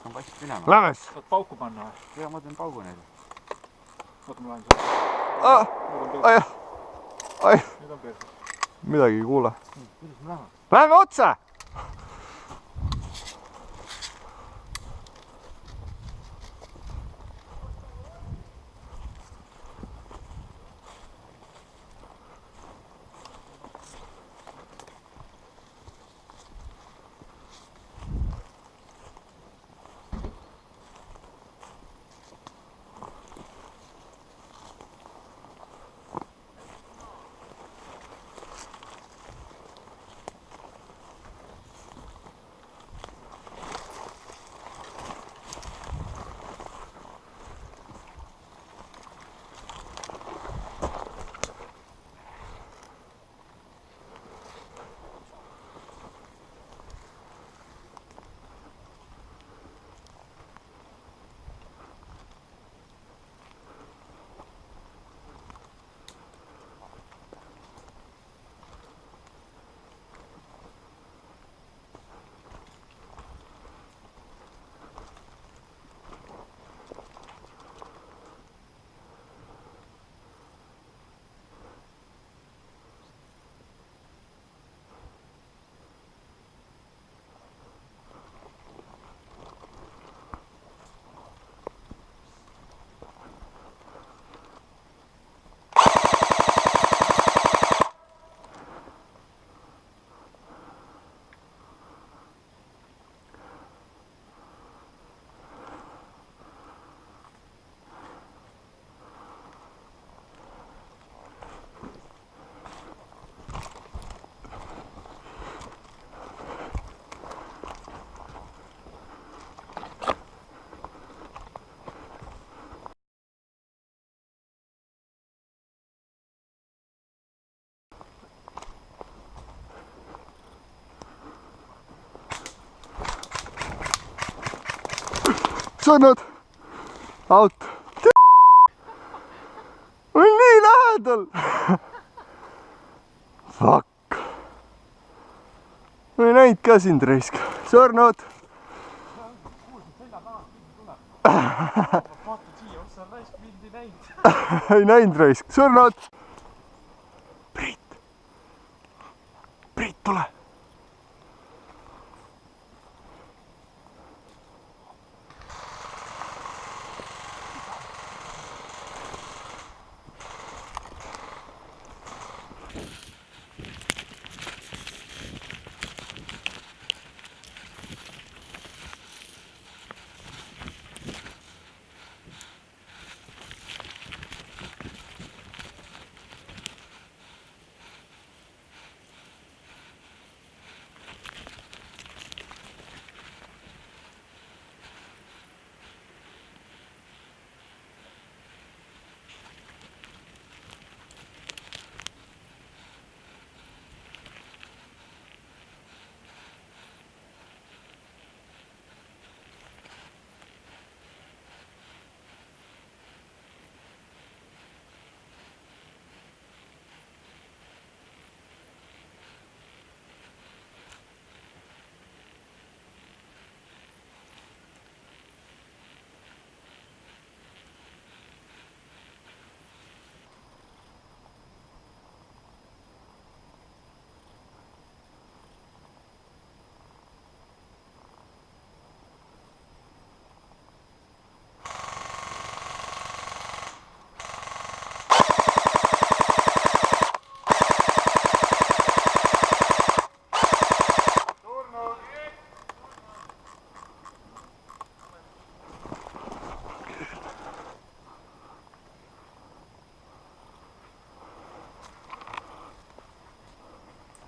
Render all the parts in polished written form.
hakkan passid minema. Lähes! Saad pauku panna või? Ja ma teen paugu neile. Oota, ma lähen sulle. Ai! Nüüd on perses. Midagi ei kuule. Kuidas me läheme? Lähme otse! Sõnad! Out! Olin nii lähedal! Fuck! Ma ei näinud ka sind, raisk. Sõrnud! Vaata siia, kus on raisk, mind ei näinud. Ei näinud, raisk. Sõrnud! Priit! Priit, tule!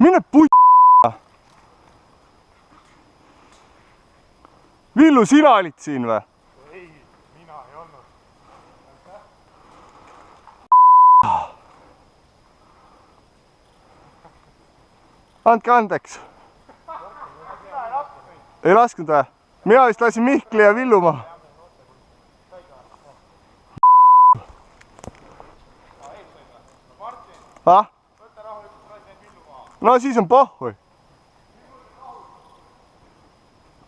Mine p***! Villu, sina olid siin või? Ei, mina ei olnud. Andke andeks. Ei lasknud või? Mina vist lasin Mihkli ja Villu maha. Ah? No siis on pohhui.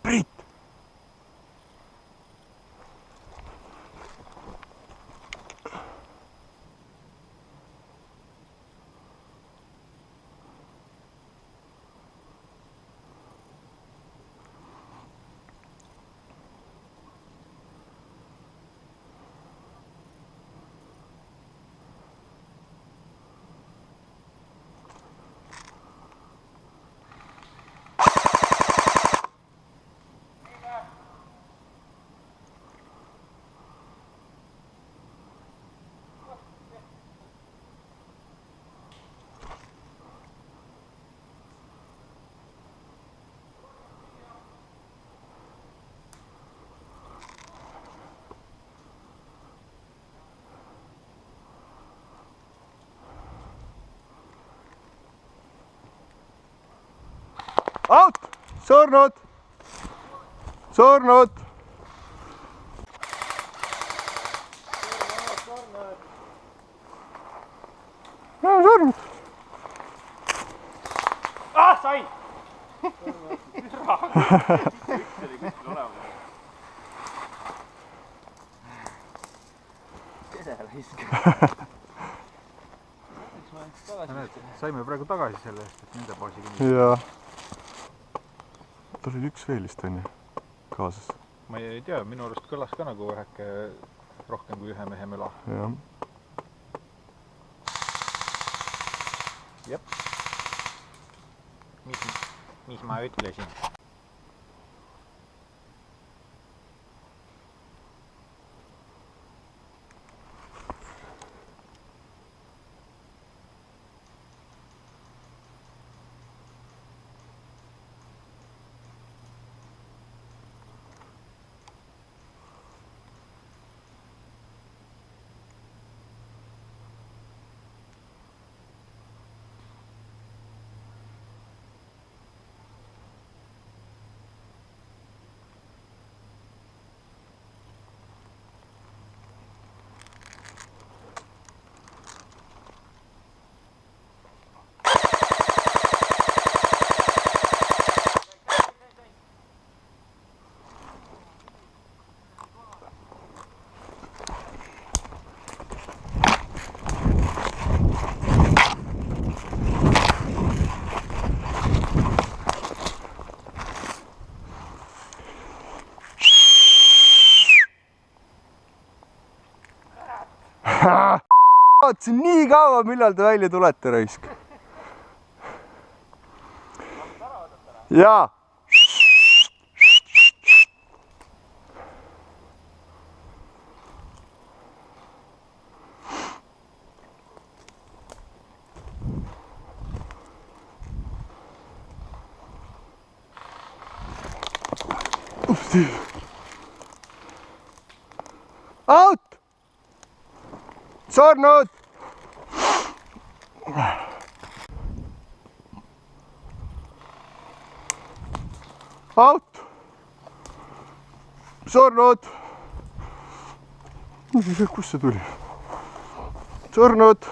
Priit. Out! Surnud! Surnud! Surnud! Ah, sain! Saime praegu tagasi selle eest, et nende baasi kinni. Jaa. Tal oli üks veel vist onju kaasas. Ma ei tea, minu arust kõlas ka nagu väheke rohkem kui ühe mehe möla. Jah. Jep. Mis ma ütlesin? Vaatasin nii kaua, millal te välja tulete, raisk. Jaa. Out! Surnud! Out! Surnud! Kus see tuli? Surnud!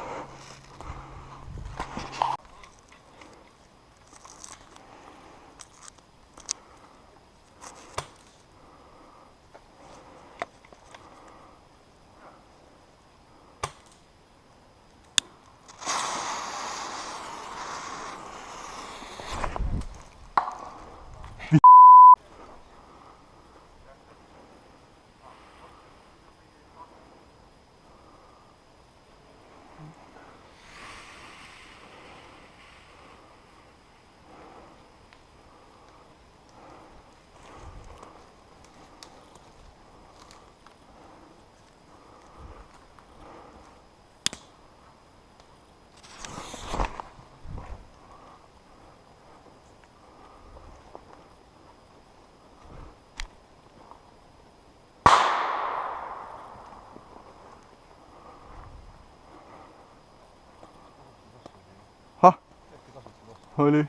Oli.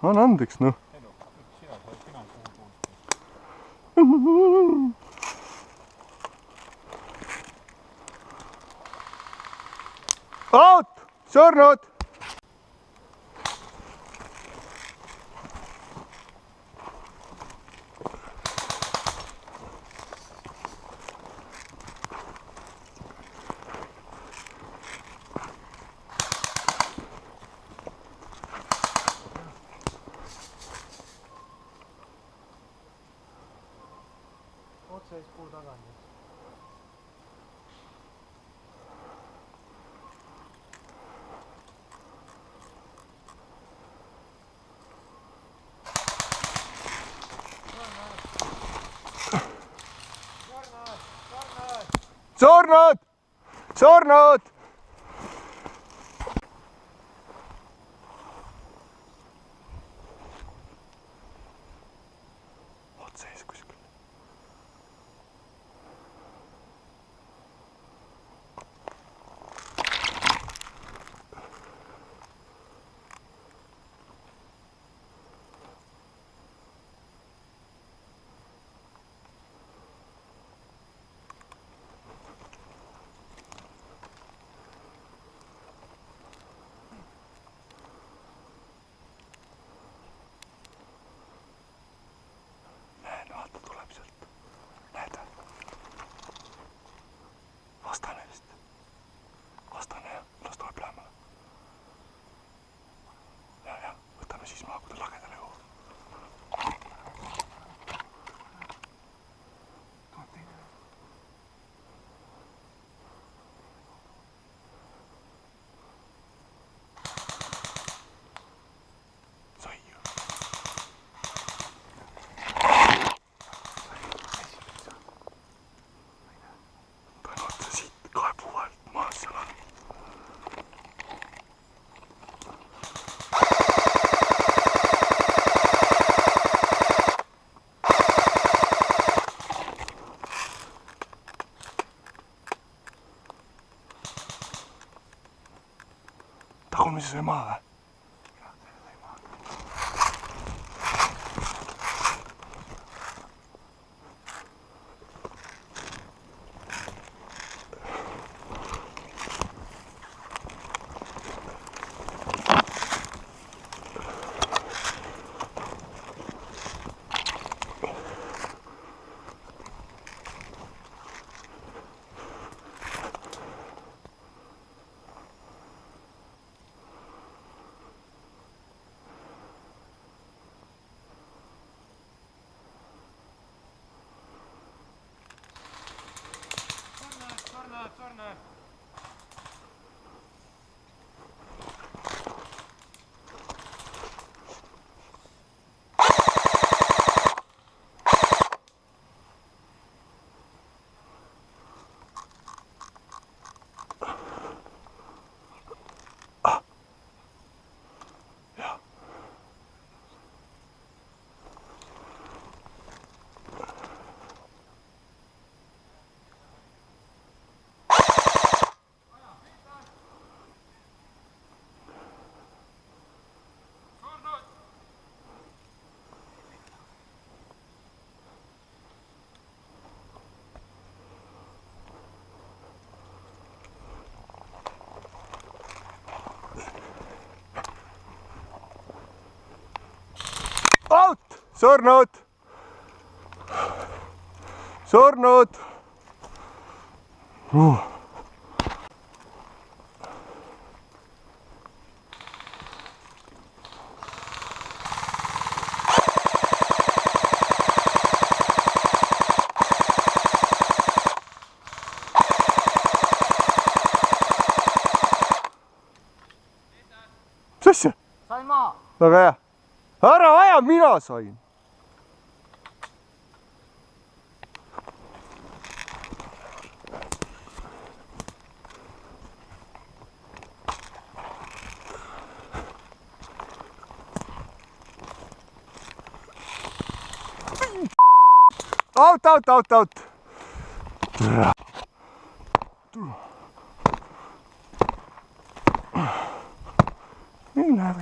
Anna andeks, noh. Out! Surnud! Otse ees puu taga nüüd. Surnud! Surnud! Otse ees kuskil. see ema või? Czarne. Out! Surnud! Surnud! Mis asja? Sain maa. Väga hea. Ära aja, mina sain. Out. Minä